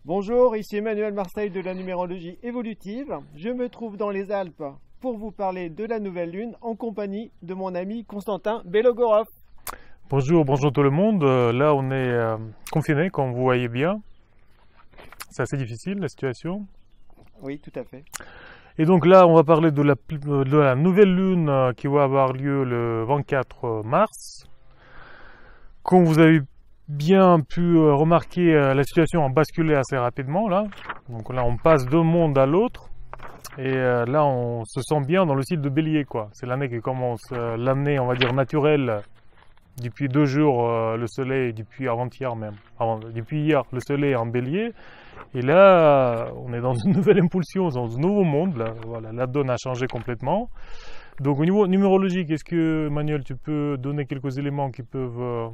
Bonjour, ici Emmanuel Marseille de la numérologie évolutive. Je me trouve dans les Alpes pour vous parler de la nouvelle lune en compagnie de mon ami Constantin Belogorov. Bonjour tout le monde. Là, on est confiné, comme vous voyez bien. C'est assez difficile la situation. Oui, tout à fait. Et donc là, on va parler de la nouvelle lune qui va avoir lieu le 24 mars. Comme vous avez bien pu remarquer, la situation a basculé assez rapidement là. Donc là, on passe d'un monde à l'autre. Et là, on se sent bien dans le cycle de Bélier, quoi. C'est l'année qui commence, l'année, on va dire, naturelle. Depuis 2 jours, le soleil, depuis avant-hier même. Depuis hier, le soleil est en Bélier. Et là, on est dans une nouvelle impulsion, dans un nouveau monde. Là, voilà, la donne a changé complètement. Donc au niveau numérologique, est-ce que, Manuel, tu peux donner quelques éléments qui peuvent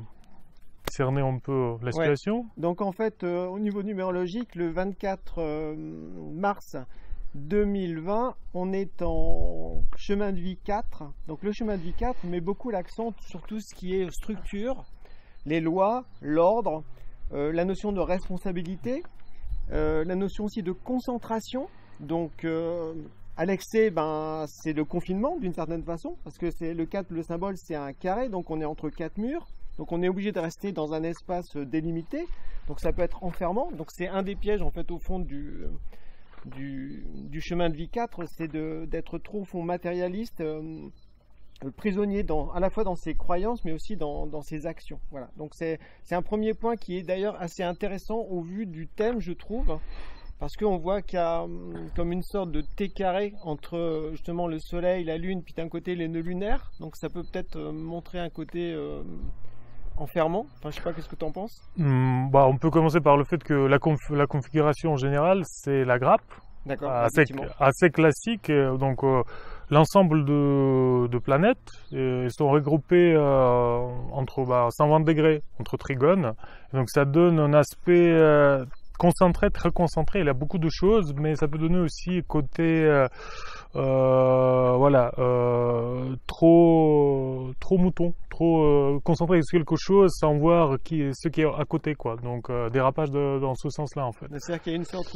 cerner un peu la situation? Ouais. Donc en fait, au niveau numérologique, le 24 mars 2020, on est en chemin de vie 4. Donc le chemin de vie 4 met beaucoup l'accent sur tout ce qui est structure, les lois, l'ordre, la notion de responsabilité, la notion aussi de concentration. Donc à l'excès, c'est le confinement d'une certaine façon, parce que c'est le 4, le symbole c'est un carré, donc on est entre 4 murs. Donc on est obligé de rester dans un espace délimité, donc ça peut être enfermant. Donc c'est un des pièges en fait au fond du chemin de vie 4, c'est d'être trop au fond matérialiste, prisonnier à la fois dans ses croyances mais aussi dans ses actions. Voilà. Donc c'est un premier point qui est d'ailleurs assez intéressant au vu du thème, je trouve, parce qu'on voit qu'il y a comme une sorte de T carré entre justement le soleil, la lune, puis d'un côté les nœuds lunaires. Donc ça peut peut-être montrer un côté enfermant. Enfin, je sais pas, qu'est-ce que tu en penses? On peut commencer par le fait que la configuration en général, c'est la grappe. D'accord, assez classique. Donc l'ensemble de planètes sont regroupées entre 120 degrés, entre trigones. Donc ça donne un aspect concentré, très concentré. Il y a beaucoup de choses, mais ça peut donner aussi côté trop mouton, trop concentré sur quelque chose sans voir ce qui est à côté, quoi. Donc dérapage dans ce sens-là, en fait. C'est-à-dire qu'il y a une sorte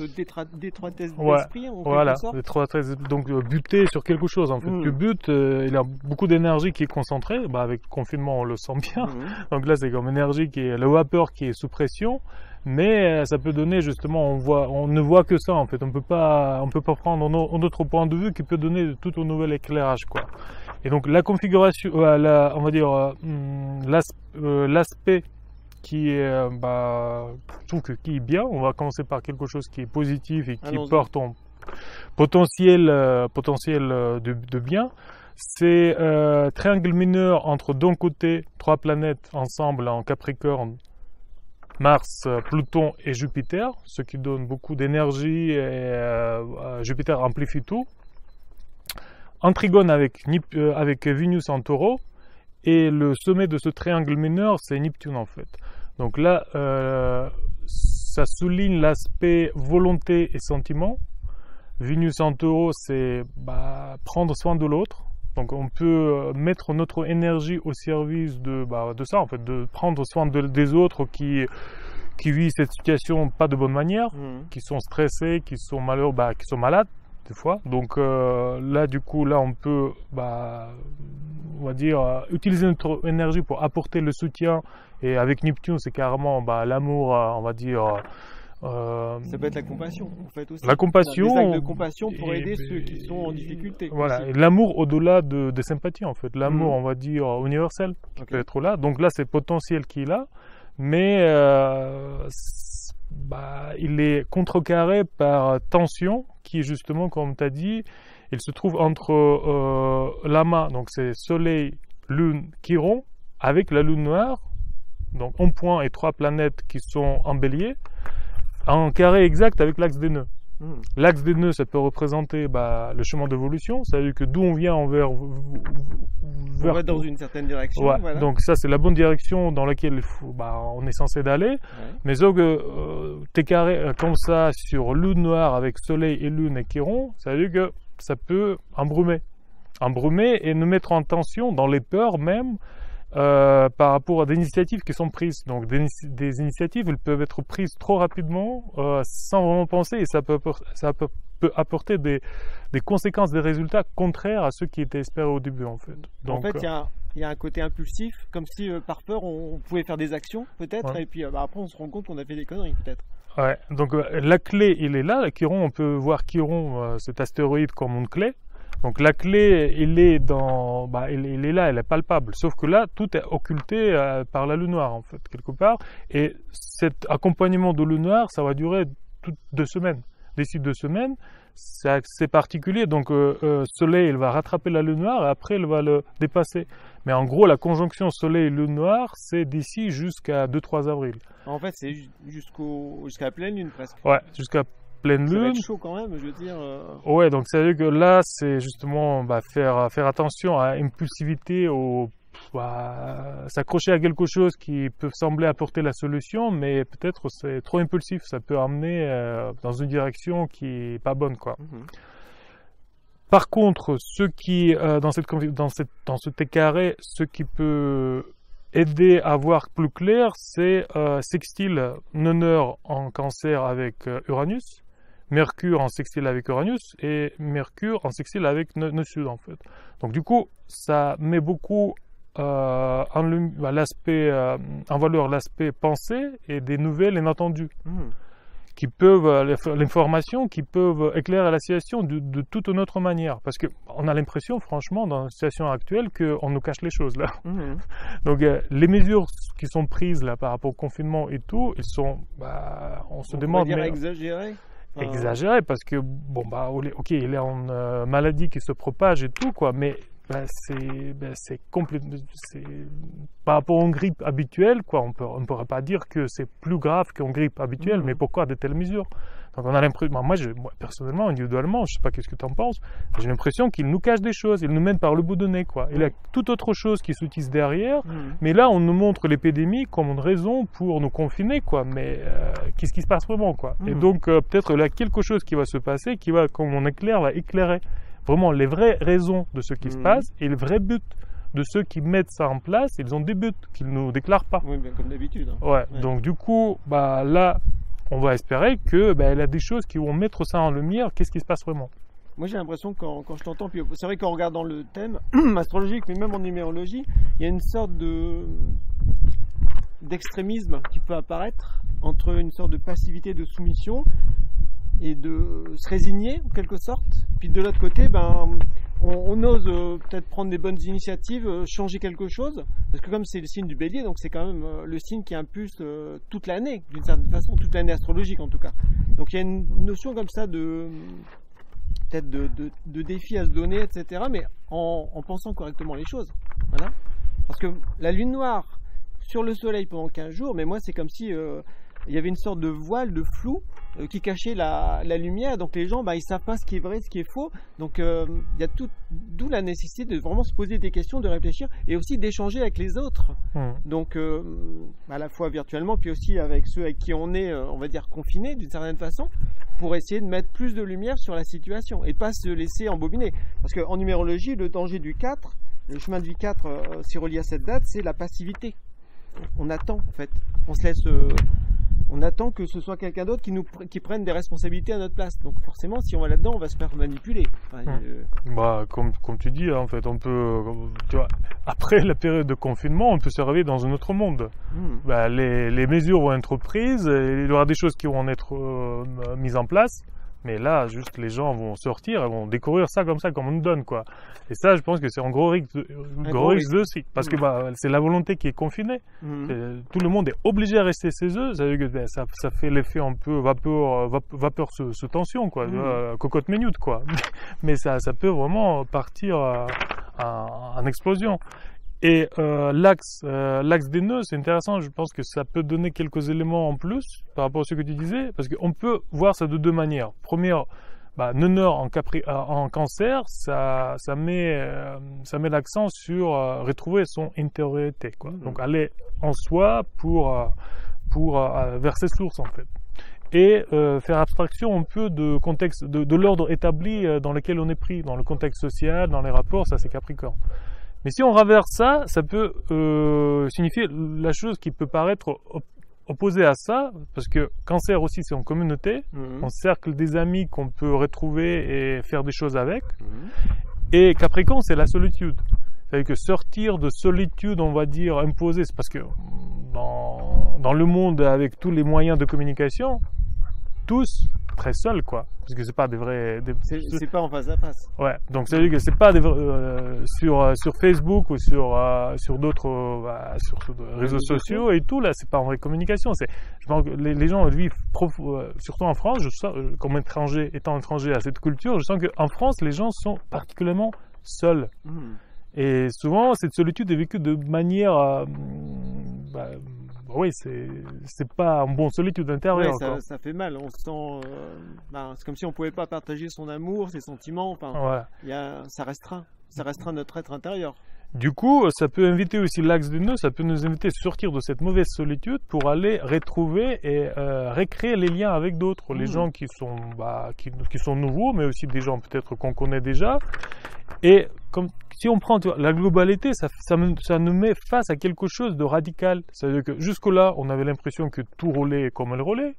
d'étroitesse d'esprit, voilà, d'étroitesse, donc buter sur quelque chose, en fait. Tu butes, il y a beaucoup d'énergie qui est concentrée. Avec le confinement, on le sent bien. Donc là, c'est comme énergie qui est la vapeur qui est sous pression. Mais ça peut donner justement, on ne voit que ça en fait. On peut pas prendre un autre point de vue qui peut donner tout un nouvel éclairage, quoi. Et donc la configuration, on va dire l'aspect qui est, je trouve qui est bien. On va commencer par quelque chose qui est positif et qui porte un potentiel de bien. C'est triangle mineur entre d'un côté 3 planètes ensemble en Capricorne. Mars, Pluton et Jupiter, ce qui donne beaucoup d'énergie, et Jupiter amplifie tout. En trigone avec Vénus en Taureau, et le sommet de ce triangle mineur, c'est Neptune en fait. Donc là, ça souligne l'aspect volonté et sentiment. Vénus en Taureau, c'est prendre soin de l'autre. Donc on peut mettre notre énergie au service de ça en fait, de prendre soin des autres qui vivent cette situation pas de bonne manière, qui sont stressés, qui sont malheureux, qui sont malades des fois. Donc là du coup on peut on va dire utiliser notre énergie pour apporter le soutien. Et avec Neptune c'est carrément l'amour, on va dire. Ça peut être la compassion en fait aussi. La compassion, des actes de compassion pour aider ceux qui sont en difficulté. Voilà, et l'amour au-delà des sympathies en fait, l'amour on va dire universel qui peut être là. Donc là c'est potentiel qui est là, mais il est contrecarré par tension qui est justement comme tu as dit, il se trouve entre l'amas, donc c'est Soleil, Lune, Chiron, avec la Lune noire, donc un point et 3 planètes qui sont en Bélier. En carré exact avec l'axe des nœuds. L'axe des nœuds, ça peut représenter le chemin d'évolution, c'est-à-dire que d'où on vient on va dans une certaine direction. Ouais. Voilà. Donc ça, c'est la bonne direction dans laquelle on est censé d'aller. Ouais. Mais sauf que t'es carré comme ça sur Lune noire avec Soleil et Lune et Chiron, ça veut dire que ça peut embrumer et nous mettre en tension dans les peurs même. par rapport à des initiatives qui sont prises. Donc des initiatives, elles peuvent être prises trop rapidement, sans vraiment penser, et ça peut apporter des conséquences, des résultats contraires à ceux qui étaient espérés au début, en fait. Donc, en fait, il y a un côté impulsif, comme si par peur on pouvait faire des actions, peut-être, et puis après on se rend compte qu'on a fait des conneries, peut-être. Ouais, donc la clé, il est là. Chiron, on peut voir Chiron, cet astéroïde, comme une clé. Donc la clé, il est là, elle est palpable. Sauf que là, tout est occulté par la lune noire, en fait, quelque part. Et cet accompagnement de lune noire, ça va durer toutes 2 semaines. D'ici 2 semaines, c'est particulier. Donc Soleil, il va rattraper la lune noire et après, il va le dépasser. Mais en gros, la conjonction Soleil-Lune noire, c'est d'ici jusqu'à 2-3 avril. En fait, c'est jusqu'à la pleine lune, presque. Ouais, jusqu'à pleine lune. Ça va être chaud quand même, je veux dire. Ouais, donc ça veut dire que là, c'est justement faire attention à l'impulsivité, s'accrocher à quelque chose qui peut sembler apporter la solution, mais peut-être c'est trop impulsif, ça peut amener dans une direction qui est pas bonne, quoi. Par contre, ce qui dans ce T carré, ce qui peut aider à voir plus clair, c'est sextile Neneur en Cancer avec Uranus, Mercure en sextile avec Uranus et Mercure en sextile avec Nœud Sud, en fait. Donc du coup, ça met beaucoup en valeur l'aspect pensée et des nouvelles inattendues. Qui peuvent, l'information qui peuvent éclairer la situation de toute une autre manière. Parce qu'on a l'impression, franchement, dans la situation actuelle, qu'on nous cache les choses, là. Donc, les mesures qui sont prises, là, par rapport au confinement et tout, ils sont, on se demande... On va dire exagérées. Exagérées, parce que, ok, il est en maladie qui se propage et tout, quoi, mais c'est complètement... Par rapport à une grippe habituelle, quoi, on ne pourrait pas dire que c'est plus grave qu'une grippe habituelle, mais pourquoi de telles mesures? Donc on a l'impression, moi personnellement, individuellement, je sais pas qu'est-ce que tu en penses, j'ai l'impression qu'il nous cache des choses, il nous mène par le bout du nez, quoi. Il y a toute autre chose qui s'utilise derrière, mais là on nous montre l'épidémie comme une raison pour nous confiner, quoi, mais qu'est-ce qui se passe vraiment, quoi. Et donc peut-être là quelque chose qui va se passer, qui va, comme on éclaire, va éclairer vraiment les vraies raisons de ce qui se passe et le vrai but de ceux qui mettent ça en place. Ils ont des buts qu'ils ne nous déclarent pas. Oui, bien comme d'habitude. Hein. Ouais, donc du coup, là, on va espérer que il y a des choses qui vont mettre ça en lumière. Qu'est-ce qui se passe vraiment? Moi, j'ai l'impression quand je t'entends, puis c'est vrai qu'en regardant le thème astrologique, mais même en numérologie, il y a une sorte d'extrémisme qui peut apparaître entre une sorte de passivité, de soumission et de se résigner en quelque sorte. Puis de l'autre côté, on ose peut-être prendre des bonnes initiatives, changer quelque chose, parce que comme c'est le signe du Bélier, donc c'est quand même le signe qui impulse toute l'année, d'une certaine façon, toute l'année astrologique en tout cas. Donc il y a une notion comme ça peut-être de défi à se donner, etc., mais en pensant correctement les choses. Voilà. Parce que la lune noire sur le soleil pendant 15 jours, mais moi c'est comme si il y avait une sorte de voile, de flou qui cachait la lumière, donc les gens ils savent pas ce qui est vrai, ce qui est faux, donc il y a d'où la nécessité de vraiment se poser des questions, de réfléchir et aussi d'échanger avec les autres, donc à la fois virtuellement puis aussi avec ceux avec qui on est, on va dire confinés d'une certaine façon, pour essayer de mettre plus de lumière sur la situation et pas se laisser embobiner, parce qu'en numérologie le danger du 4, le chemin de vie 4 si relié à cette date, c'est la passivité. On attend en fait, on attend que ce soit quelqu'un d'autre qui prenne des responsabilités à notre place. Donc forcément, si on va là-dedans, on va se faire manipuler. Comme tu dis, en fait, on peut, tu vois, après la période de confinement, on peut se réveiller dans un autre monde. Les mesures vont être prises, il y aura des choses qui vont être mises en place. Mais là, juste les gens vont sortir et vont découvrir ça comme on nous donne, quoi. Et ça, je pense que c'est un gros risque aussi. Parce que c'est la volonté qui est confinée. Tout le monde est obligé à rester chez eux. Ça veut dire que ça fait l'effet un peu vapeur sous tension, quoi. Cocotte minute, quoi. Mais ça peut vraiment partir en explosion. Et l'axe des nœuds, c'est intéressant, je pense que ça peut donner quelques éléments en plus par rapport à ce que tu disais, parce qu'on peut voir ça de 2 manières. Première, Neneur en Cancer, ça met l'accent sur retrouver son intériorité, quoi. Donc aller en soi pour vers ses sources, en fait. Et faire abstraction un peu de contexte, de l'ordre établi dans lequel on est pris, dans le contexte social, dans les rapports, ça c'est Capricorne. Mais si on renverse ça, ça peut signifier la chose qui peut paraître opposée à ça, parce que cancer aussi c'est en communauté, en cercle des amis qu'on peut retrouver et faire des choses avec, et Capricorne c'est la solitude. C'est-à-dire que sortir de solitude, on va dire, imposée, c'est parce que dans le monde avec tous les moyens de communication, tous très seuls, quoi. Parce que c'est pas des vrais... C'est pas en face à face. Ouais, donc ça veut dire que c'est pas sur Facebook ou sur d'autres sur réseaux sociaux et tout, là, c'est pas en vraie communication. Je pense que les gens vivent, surtout en France, comme étant étranger à cette culture, je sens qu'en France, les gens sont particulièrement seuls. Et souvent, cette solitude est vécue de manière... oui, c'est pas un bon solitude intérieure. Ouais, ça fait mal. On se sent... c'est comme si on pouvait pas partager son amour, ses sentiments. Enfin, ça restreint notre être intérieur. Du coup, ça peut inviter aussi l'axe du nœud, ça peut nous inviter à sortir de cette mauvaise solitude pour aller retrouver et recréer les liens avec d'autres, les gens qui sont nouveaux, mais aussi des gens peut-être qu'on connaît déjà. Et si on prend la globalité, ça nous met face à quelque chose de radical. C'est-à-dire que jusque-là, on avait l'impression que tout roulait comme elle roulait,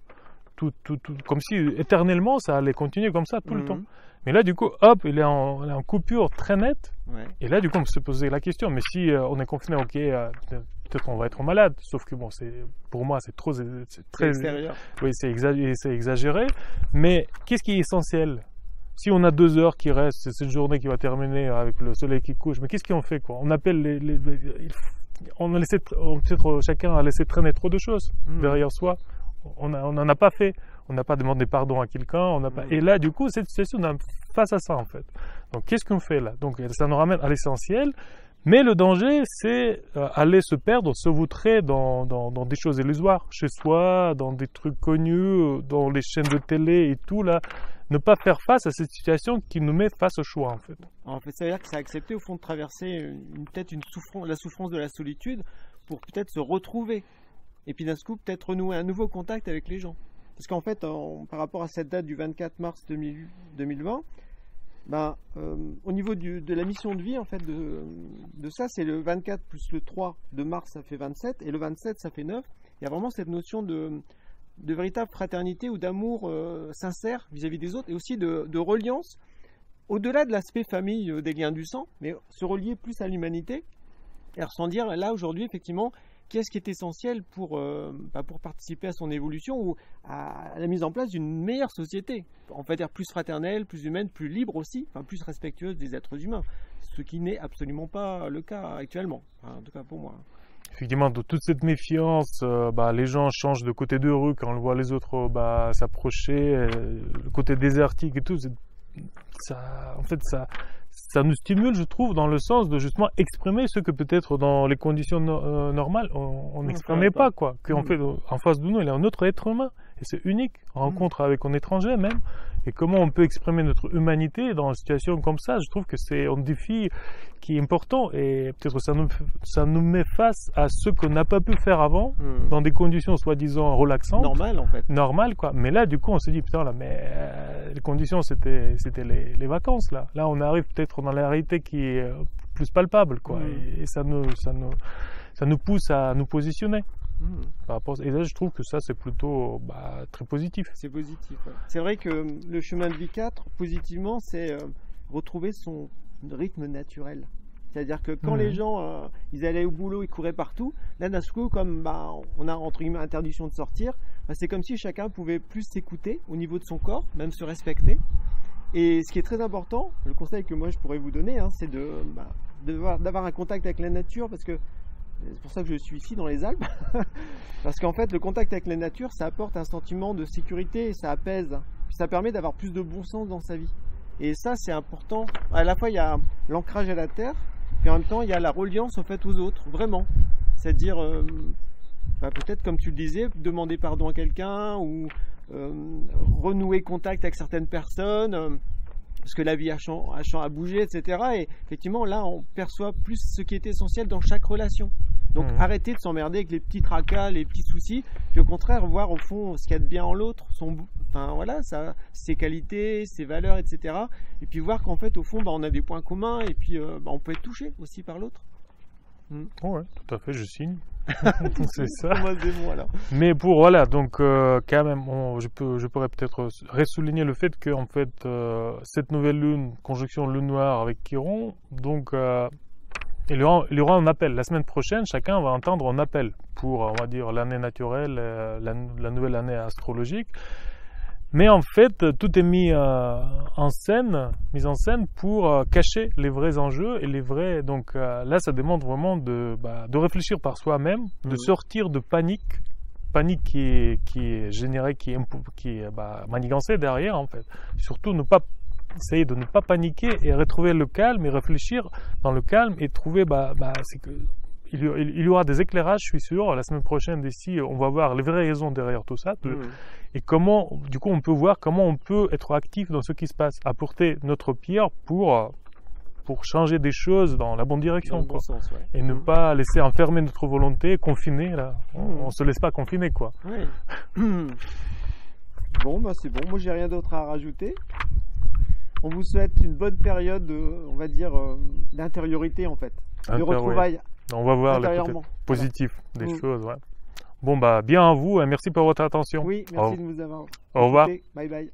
comme si éternellement ça allait continuer comme ça tout le temps. Mais là, du coup, hop, il est en coupure très nette. Ouais. Et là, du coup, on peut se poser la question, mais si on est confiné, ok, peut-être on va être malade. Sauf que bon, pour moi, c'est très extérieur. Oui, c'est exagéré. Mais qu'est-ce qui est essentiel? Si on a 2 heures qui restent, c'est cette journée qui va terminer avec le soleil qui couche, mais qu'est-ce qu'on fait, quoi? On appelle on a laissé, peut-être chacun a laissé traîner trop de choses derrière soi. On n'en a pas fait. On n'a pas demandé pardon à quelqu'un. Et là, du coup, cette situation, on est face à ça, en fait. Donc, qu'est-ce qu'on fait là? Donc, ça nous ramène à l'essentiel. Mais le danger, c'est aller se perdre, se vautrer dans des choses illusoires, chez soi, dans des trucs connus, dans les chaînes de télé et tout, là. Ne pas faire face à cette situation qui nous met face au choix, en fait. En fait, ça veut dire que c'est accepter, au fond, de traverser peut-être la souffrance de la solitude pour peut-être se retrouver. Et puis d'un coup, peut-être renouer un nouveau contact avec les gens. Parce qu'en fait, par rapport à cette date du 24 mars 2020, au niveau de la mission de vie, en fait, de ça, c'est le 24 plus le 3 de mars, ça fait 27, et le 27, ça fait 9. Il y a vraiment cette notion de véritable fraternité ou d'amour sincère vis-à-vis des autres, et aussi de reliance, au-delà de l'aspect famille des liens du sang, mais se relier plus à l'humanité, et sans dire, là, aujourd'hui, effectivement, qu'est-ce qui est essentiel pour participer à son évolution ou à la mise en place d'une meilleure société. On va dire plus fraternelle, plus humaine, plus libre aussi, plus respectueuse des êtres humains. Ce qui n'est absolument pas le cas actuellement, en tout cas pour moi. Effectivement, de toute cette méfiance, les gens changent de côté de rue quand on voit les autres s'approcher, le côté désertique et tout. Ça nous stimule, je trouve, dans le sens de justement exprimer ce que peut-être dans les conditions normales, on n'exprimait pas, quoi. Qu'en fait, en face de nous, il y a un autre être humain, et c'est unique, en rencontre avec un étranger même. Et comment on peut exprimer notre humanité dans une situation comme ça, je trouve que c'est un défi qui est important, et peut-être ça nous met face à ce qu'on n'a pas pu faire avant, dans des conditions soi-disant relaxantes. Normal, en fait. Normal, quoi. Mais là, du coup, on se dit, putain, là, mais les conditions, c'était les vacances, là. Là, on arrive peut-être dans la réalité qui est plus palpable, quoi. Et ça nous pousse à nous positionner. Et là, je trouve que ça, c'est plutôt très positif. C'est positif. Ouais. C'est vrai que le chemin de vie 4, positivement, c'est retrouver son rythme naturel. C'est-à-dire que quand les gens, ils allaient au boulot, ils couraient partout, là, d'un coup, comme on a entre guillemets interdiction de sortir, c'est comme si chacun pouvait plus s'écouter au niveau de son corps, même se respecter. Et ce qui est très important, le conseil que moi je pourrais vous donner, c'est d'avoir un contact avec la nature, parce que c'est pour ça que je suis ici dans les Alpes, parce qu'en fait le contact avec la nature, ça apporte un sentiment de sécurité, et ça apaise, puis ça permet d'avoir plus de bon sens dans sa vie. Et ça, c'est important. À la fois, il y a l'ancrage à la terre, puis en même temps, il y a la reliance en fait aux autres, vraiment. C'est-à-dire, peut-être comme tu le disais, demander pardon à quelqu'un ou renouer contact avec certaines personnes. Parce que la vie a bougé, etc. Et effectivement, là, on perçoit plus ce qui est essentiel dans chaque relation. Donc, arrêtez de s'emmerder avec les petits tracas, les petits soucis, puis au contraire, voir au fond ce qu'il y a de bien en l'autre, enfin voilà, ça, ses qualités, ses valeurs, etc. Et puis voir qu'en fait, au fond, on a des points communs et puis on peut être touché aussi par l'autre. Ouais, tout à fait, je signe. C'est ça. Voilà. Mais pour voilà, donc quand même, je pourrais peut-être ressouligner le fait que en fait cette nouvelle lune, conjonction lune noire avec Chiron, donc il y aura un appel. La semaine prochaine, chacun va entendre un appel pour, on va dire, l'année naturelle, la nouvelle année astrologique. Mais en fait, tout est mis en scène pour cacher les vrais enjeux et les vrais. Donc là, ça demande vraiment de réfléchir par soi-même, de sortir de panique qui est générée, qui est manigancée derrière en fait. Surtout essayer de ne pas paniquer et retrouver le calme et réfléchir dans le calme et trouver c'est que il y aura des éclairages, je suis sûr. La semaine prochaine, d'ici, on va voir les vraies raisons derrière tout ça. Et comment, du coup, on peut voir comment on peut être actif dans ce qui se passe, apporter notre pierre pour changer des choses dans la bonne direction. Dans le bon sens, ouais. Et ne pas laisser enfermer notre volonté, confiner. Là. On ne se laisse pas confiner, quoi. Ouais. Bon, c'est bon. Moi, j'ai rien d'autre à rajouter. On vous souhaite une bonne période, on va dire, d'intériorité, en fait. De retrouvailles. On va voir le côté positif des choses. Ouais. Bon, bien à vous et merci pour votre attention. Oui, merci de nous avoir. Au revoir. Bye bye.